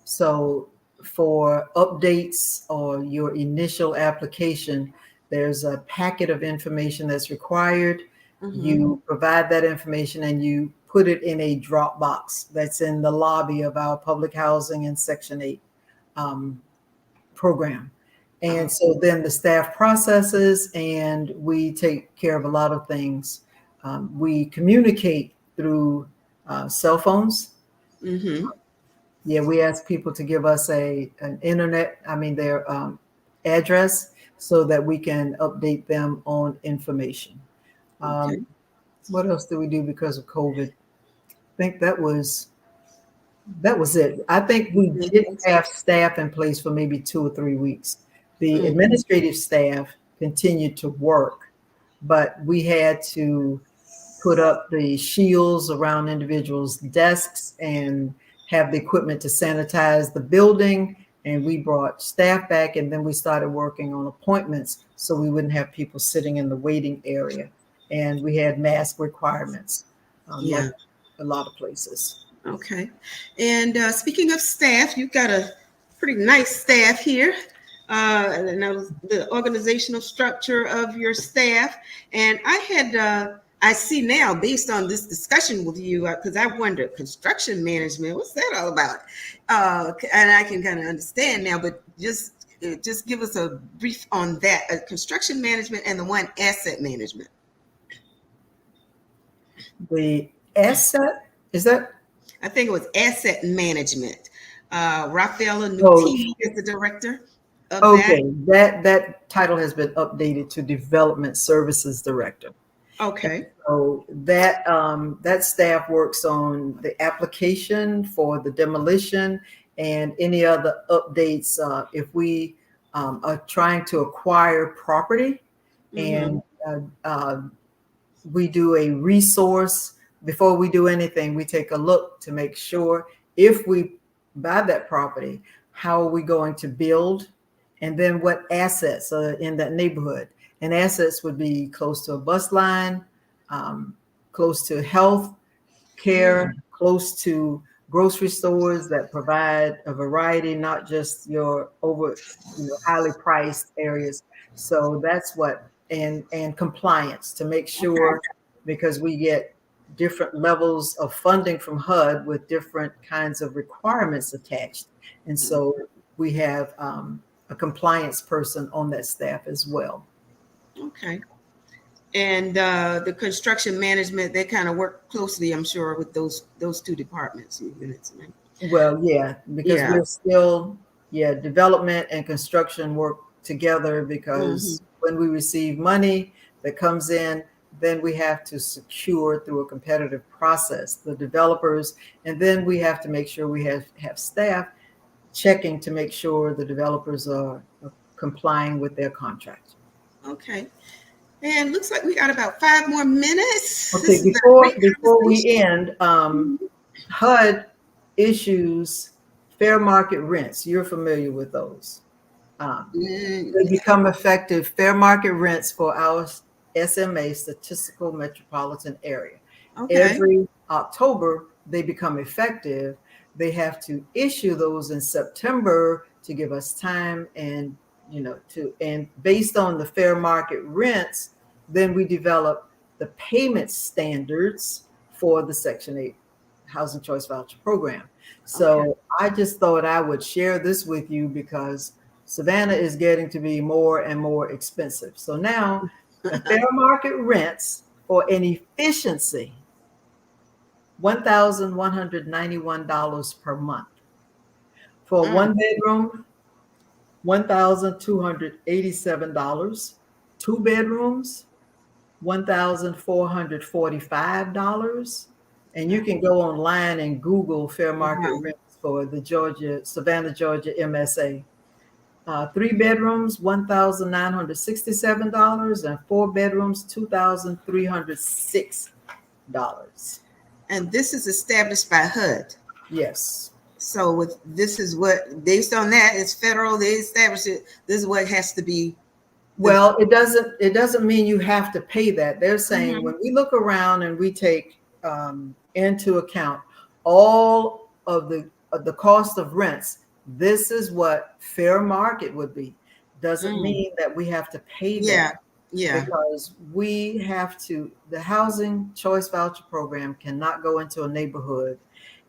[SPEAKER 2] So for updates or your initial application, there's a packet of information that's required. You provide that information and you put it in a Dropbox that's in the lobby of our public housing and Section 8 program. And so then the staff processes and we take care of a lot of things. We communicate through cell phones. Yeah, we ask people to give us their address so that we can update them on information. What else do we do because of COVID? I think that was it. I think we didn't have staff in place for maybe 2 or 3 weeks. The administrative staff continued to work, but we had to put up the shields around individuals' desks and have the equipment to sanitize the building. And we brought staff back, and then we started working on appointments so we wouldn't have people sitting in the waiting area. And we had mask requirements, like a lot of places.
[SPEAKER 1] Okay. And speaking of staff, you've got a pretty nice staff here. And the organizational structure of your staff. And I see now, based on this discussion with you, because I wondered, construction management, what's that all about? And I can kind of understand now, but just give us a brief on that, construction management and the one asset management.
[SPEAKER 2] The asset, is that?
[SPEAKER 1] I think it was asset management. Rafaela Nutini is the director of that.
[SPEAKER 2] That title has been updated to Development Services Director.
[SPEAKER 1] Okay.
[SPEAKER 2] And so that staff works on the application for the demolition and any other updates if we are trying to acquire property, and we do a resource. Before we do anything, we take a look to make sure if we buy that property, how are we going to build, and then what assets are in that neighborhood. And assets would be close to a bus line, close to health care, close to grocery stores that provide a variety, not just your highly priced areas. So that's what, and compliance to make sure, because we get different levels of funding from HUD with different kinds of requirements attached. And so we have a compliance person on that staff as well.
[SPEAKER 1] Okay. And the construction management, they kind of work closely, I'm sure, with those two departments and units, right?
[SPEAKER 2] Well, yeah, because we're still, development and construction work together, because when we receive money that comes in, then we have to secure through a competitive process the developers, and then we have to make sure we have staff checking to make sure the developers are complying with their contract.
[SPEAKER 1] Okay. And looks like we got about 5 more minutes.
[SPEAKER 2] Okay, before we end, HUD issues fair market rents. You're familiar with those. They become effective fair market rents for our SMA, Statistical Metropolitan Area. Okay. Every October, they become effective. They have to issue those in September to give us time, and and based on the fair market rents, then we develop the payment standards for the Section 8 Housing Choice Voucher Program. So I just thought I would share this with you, because Savannah is getting to be more and more expensive. So now the fair market rents for an efficiency, $1,191 per month. For a one bedroom, $1,287. 2 bedrooms, $1,445. And you can go online and Google fair market rents for the Savannah, Georgia MSA. 3 bedrooms, $1,967, and 4 bedrooms, $2,306.
[SPEAKER 1] And this is established by HUD.
[SPEAKER 2] Yes.
[SPEAKER 1] So this is what, based on that, it's federal. They established it. This is what has to be.
[SPEAKER 2] Well, it doesn't mean you have to pay that. They're saying when we look around and we take into account all of the cost of rents, this is what fair market would be. Doesn't mean that we have to pay that. Yeah. Because we have to, the Housing Choice Voucher Program cannot go into a neighborhood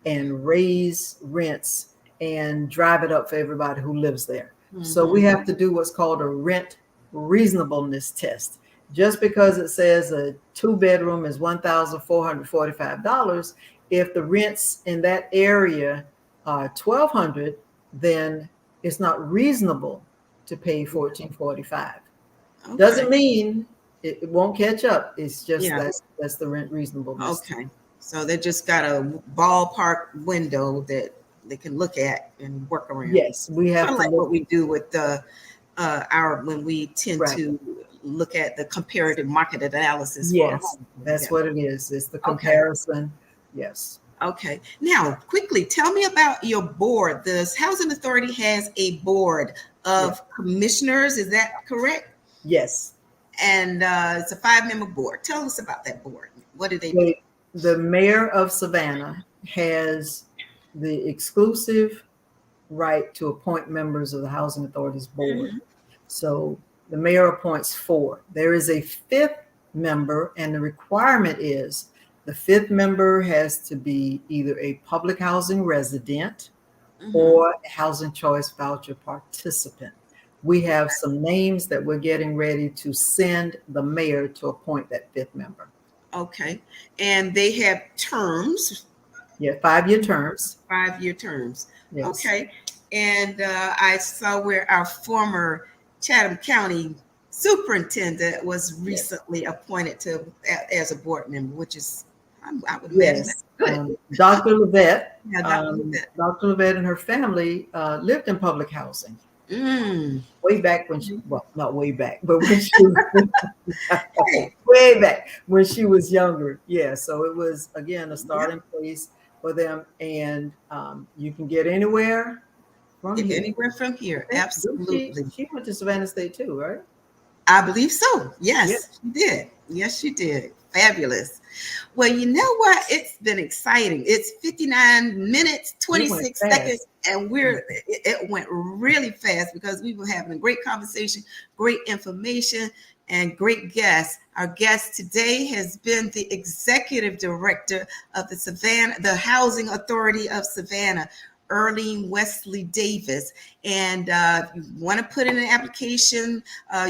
[SPEAKER 2] and raise rents and drive it up for everybody who lives there. So we have to do what's called a rent reasonableness test. Just because it says a 2 bedroom is $1,445, if the rents in that area are $1,200, then it's not reasonable to pay $1,445. Doesn't mean it won't catch up. It's just that's the rent reasonableness. Okay.
[SPEAKER 1] So they just got a ballpark window that they can look at and work around.
[SPEAKER 2] Yes, we have
[SPEAKER 1] kind of like what we do with the when we tend to look at the comparative market analysis.
[SPEAKER 2] Yes, that's what it is. It's the comparison. Yes.
[SPEAKER 1] Okay. Now, quickly, tell me about your board. The Housing Authority has a board of commissioners. Is that correct?
[SPEAKER 2] Yes.
[SPEAKER 1] And it's a 5-member board. Tell us about that board. What do they do?
[SPEAKER 2] The mayor of Savannah has the exclusive right to appoint members of the Housing Authority's board. So the mayor appoints 4. There is a 5th member, and the requirement is the 5th member has to be either a public housing resident or a Housing Choice Voucher participant. We have some names that we're getting ready to send the mayor to appoint that 5th member.
[SPEAKER 1] Okay. And they have terms.
[SPEAKER 2] Yeah, 5-year terms.
[SPEAKER 1] 5-year terms.
[SPEAKER 2] Yes.
[SPEAKER 1] Okay. And I saw where our former Chatham County superintendent was recently appointed as a board member, which is, I would imagine that's good.
[SPEAKER 2] Dr. Levette.
[SPEAKER 1] Yeah, Dr. Levette.
[SPEAKER 2] Dr. Levette and her family lived in public housing. Way back when she, well, not way back, but when she was way back when she was younger. Yeah, so it was, again, a starting place for them. And you can get anywhere from here.
[SPEAKER 1] Anywhere from here, absolutely.
[SPEAKER 2] She went to Savannah State too, right?
[SPEAKER 1] I believe so. Yes, she did. Yes, she did. Fabulous. Well, you know what? It's been exciting. It's 59 minutes, 26 seconds, and it went really fast because we were having a great conversation, great information, and great guests. Our guest today has been the executive director of the Housing Authority of Savannah, Earline Wesley Davis. And if you want to put in an application,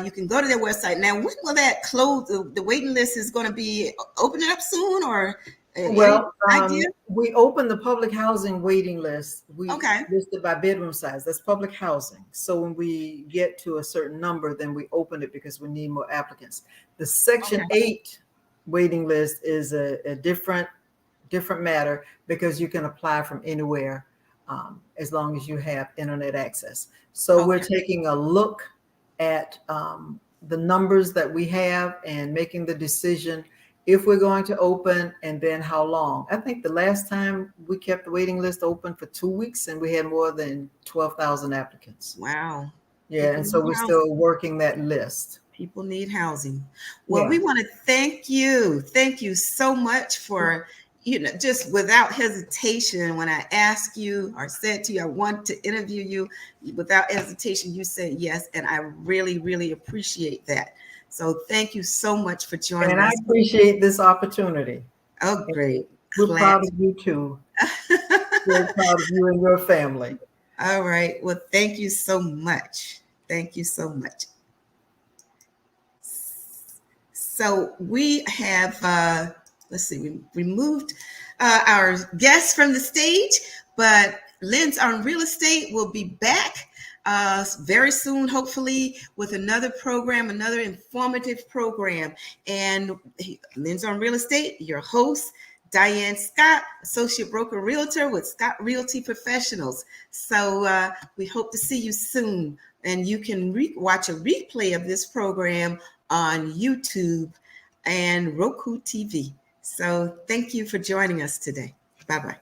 [SPEAKER 1] you can go to their website. Now, when will that close? The waiting list is going to be opening up soon, or
[SPEAKER 2] Well,
[SPEAKER 1] any idea?
[SPEAKER 2] we open the public housing waiting list. We
[SPEAKER 1] Okay.
[SPEAKER 2] listed by bedroom size. That's public housing. So when we get to a certain number, then we open it because we need more applicants. The Section 8 waiting list is a different matter because you can apply from anywhere as long as you have internet access. So we're taking a look at the numbers that we have and making the decision if we're going to open and then how long. I think the last time we kept the waiting list open for 2 weeks and we had more than 12,000 applicants.
[SPEAKER 1] Wow.
[SPEAKER 2] Yeah, and so we're still working that list.
[SPEAKER 1] People need housing. Well, we want to thank you. Thank you so much for, just without hesitation, when I asked you or said to you, I want to interview you, without hesitation, you said yes. And I really, really appreciate that. So thank you so much for joining us.
[SPEAKER 2] And I appreciate this opportunity.
[SPEAKER 1] Oh, great.
[SPEAKER 2] We're proud of you too. We're proud of you and your family.
[SPEAKER 1] All right. Well, thank you so much. Thank you so much. So we have, let's see, we removed our guests from the stage, but Lens on Real Estate will be back very soon, hopefully, with another program, another informative program. And Lens on Real Estate, your host, Diann Scott, Associate Broker Realtor with Scott Realty Professionals. So we hope to see you soon. And you can watch a replay of this program on YouTube and Roku TV. So thank you for joining us today. Bye-bye.